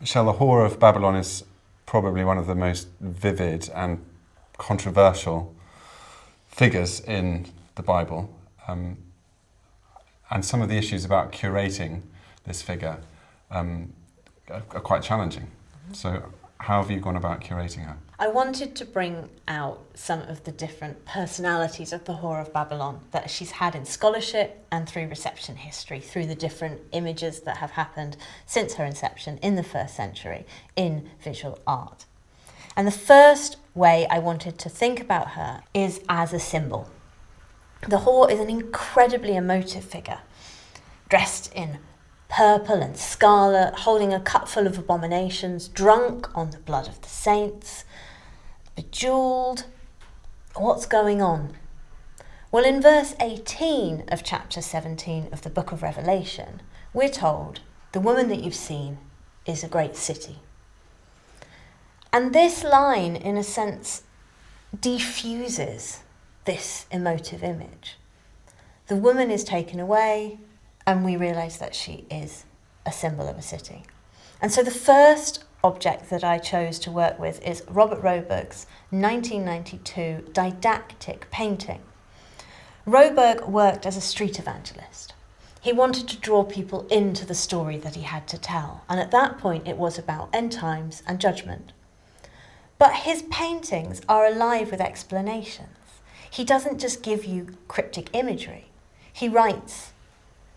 Michelle, the whore of Babylon is probably one of the most vivid and controversial figures in the Bible. And some of the issues about curating this figure are quite challenging. So how have you gone about curating her? I wanted to bring out some of the different personalities of the Whore of Babylon that she's had in scholarship and through reception history, through the different images that have happened since her inception in the 1st century in visual art. And the first way I wanted to think about her is as a symbol. The whore is an incredibly emotive figure, dressed in purple and scarlet, holding a cup full of abominations, drunk on the blood of the saints, bejewelled. What's going on? Well, in verse 18 of chapter 17 of the book of Revelation, we're told, the woman that you've seen is a great city. And this line, in a sense, defuses this emotive image. The woman is taken away, and we realise that she is a symbol of a city. And so the first object that I chose to work with is Robert Roberg's 1992 didactic painting. Roberg worked as a street evangelist. He wanted to draw people into the story that he had to tell, and at that point it was about end times and judgment. But his paintings are alive with explanations. He doesn't just give you cryptic imagery, he writes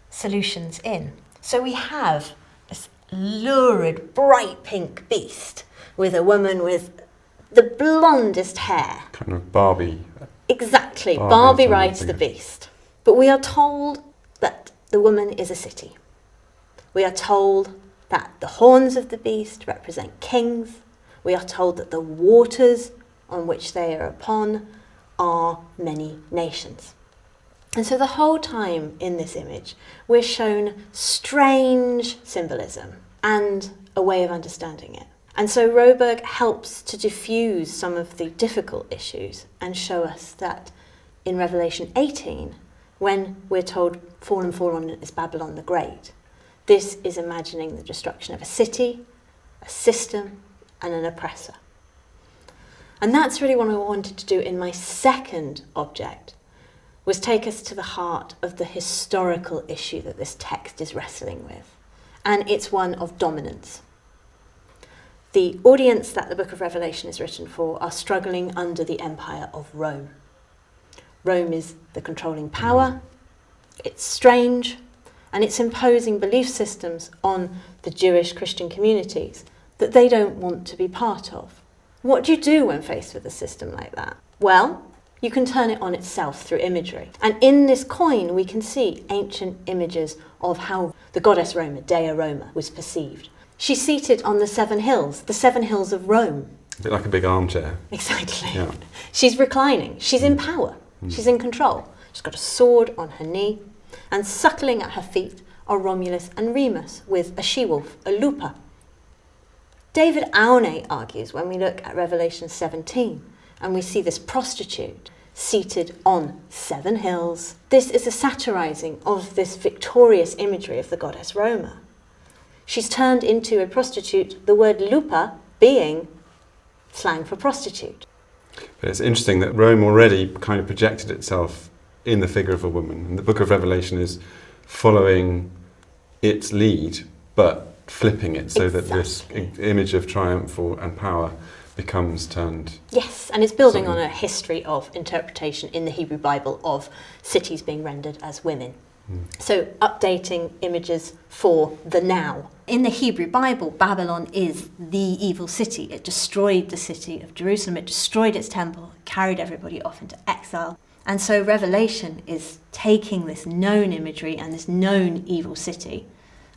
solutions in. So we have this lurid, bright pink beast with a woman with the blondest hair. Kind of Barbie. Exactly, Barbie rides the beast. But we are told that the woman is a city. We are told that the horns of the beast represent kings. We are told that the waters on which they are upon are many nations. And so the whole time in this image, we're shown strange symbolism and a way of understanding it. And so Roberg helps to diffuse some of the difficult issues and show us that in Revelation 18, when we're told fallen is Babylon the Great, this is imagining the destruction of a city, a system, and an oppressor. And that's really what I wanted to do in my second object, was take us to the heart of the historical issue that this text is wrestling with. And it's one of dominance. The audience that the book of Revelation is written for are struggling under the empire of Rome. Rome is the controlling power, it's strange, and it's imposing belief systems on the Jewish Christian communities that they don't want to be part of. What do you do when faced with a system like that? Well, you can turn it on itself through imagery. And in this coin, we can see ancient images of how the goddess Roma, Dea Roma, was perceived. She's seated on the 7 hills of Rome. A bit like a big armchair. Exactly. Yeah. She's reclining. She's in power. She's in control. She's got a sword on her knee. And suckling at her feet are Romulus and Remus with a she-wolf, a lupa. David Aune argues when we look at Revelation 17 and we see this prostitute seated on 7 hills. This is a satirizing of this victorious imagery of the goddess Roma. She's turned into a prostitute, the word lupa being slang for prostitute. But it's interesting that Rome already kind of projected itself in the figure of a woman. And the book of Revelation is following its lead, but flipping it so that this image of triumph and power becomes turned... Yes, and it's building on a history of interpretation in the Hebrew Bible of cities being rendered as women. So updating images for the now. In the Hebrew Bible, Babylon is the evil city. It destroyed the city of Jerusalem, it destroyed its temple, carried everybody off into exile. And so Revelation is taking this known imagery and this known evil city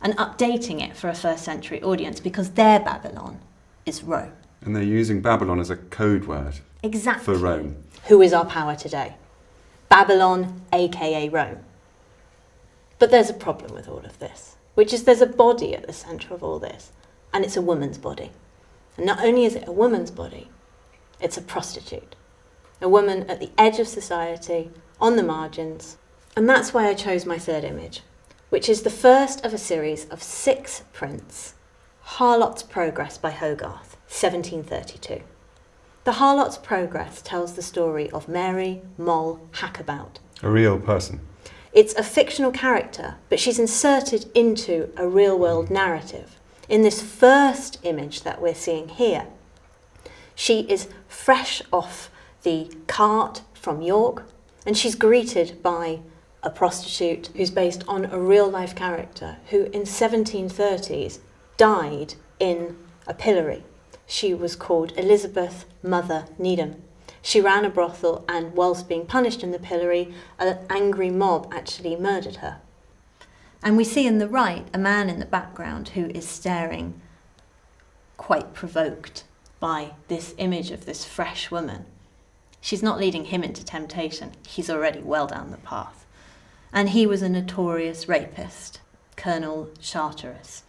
and updating it for a 1st century audience because their Babylon is Rome. And they're using Babylon as a code word for Rome. Who is our power today? Babylon, aka Rome. But there's a problem with all of this, which is there's a body at the centre of all this, and it's a woman's body. And not only is it a woman's body, it's a prostitute. A woman at the edge of society, on the margins. And that's why I chose my third image, which is the first of a series of 6 prints Harlot's Progress by Hogarth, 1732. The Harlot's Progress tells the story of Mary Moll Hackabout. A real person. It's a fictional character, but she's inserted into a real-world narrative. In this first image that we're seeing here, she is fresh off the cart from York, and she's greeted by a prostitute who's based on a real-life character who in 1730s died in a pillory. She was called Elizabeth Mother Needham. She ran a brothel, and whilst being punished in the pillory, an angry mob actually murdered her. And we see in the right a man in the background who is staring, quite provoked by this image of this fresh woman. She's not leading him into temptation. He's already well down the path. And he was a notorious rapist, Colonel Charteris.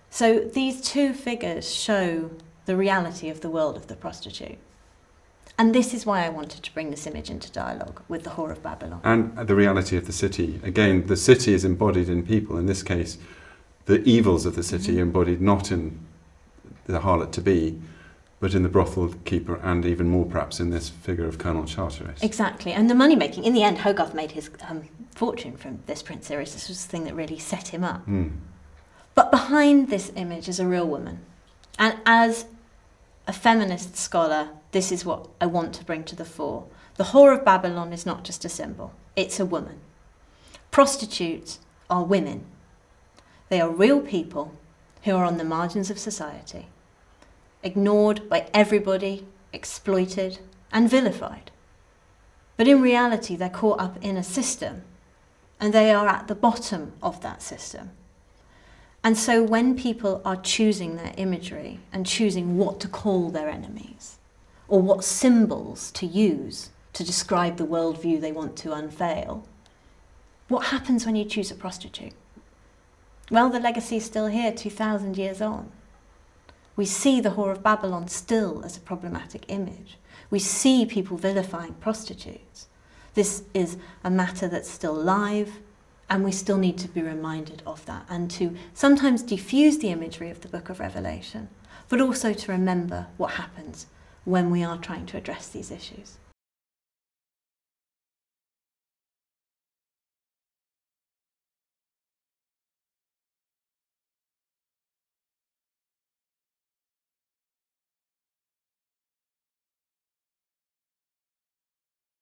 So these two figures show the reality of the world of the prostitute. And this is why I wanted to bring this image into dialogue with the Whore of Babylon. And the reality of the city. Again, the city is embodied in people. In this case, the evils of the city embodied not in the harlot to be, but in the brothel keeper, and even more perhaps in this figure of Colonel Charteris. Exactly. And the money making. In the end, Hogarth made his fortune from this print series. This was the thing that really set him up. But behind this image is a real woman. And as a feminist scholar, this is what I want to bring to the fore. The Whore of Babylon is not just a symbol, it's a woman. Prostitutes are women. They are real people who are on the margins of society, ignored by everybody, exploited and vilified. But in reality, they're caught up in a system, and they are at the bottom of that system. And so when people are choosing their imagery and choosing what to call their enemies, or what symbols to use to describe the worldview they want to unveil, what happens when you choose a prostitute? Well, the legacy is still here 2,000 years on. We see the Whore of Babylon still as a problematic image. We see people vilifying prostitutes. This is a matter that's still live, and we still need to be reminded of that, and to sometimes diffuse the imagery of the Book of Revelation, but also to remember what happens when we are trying to address these issues.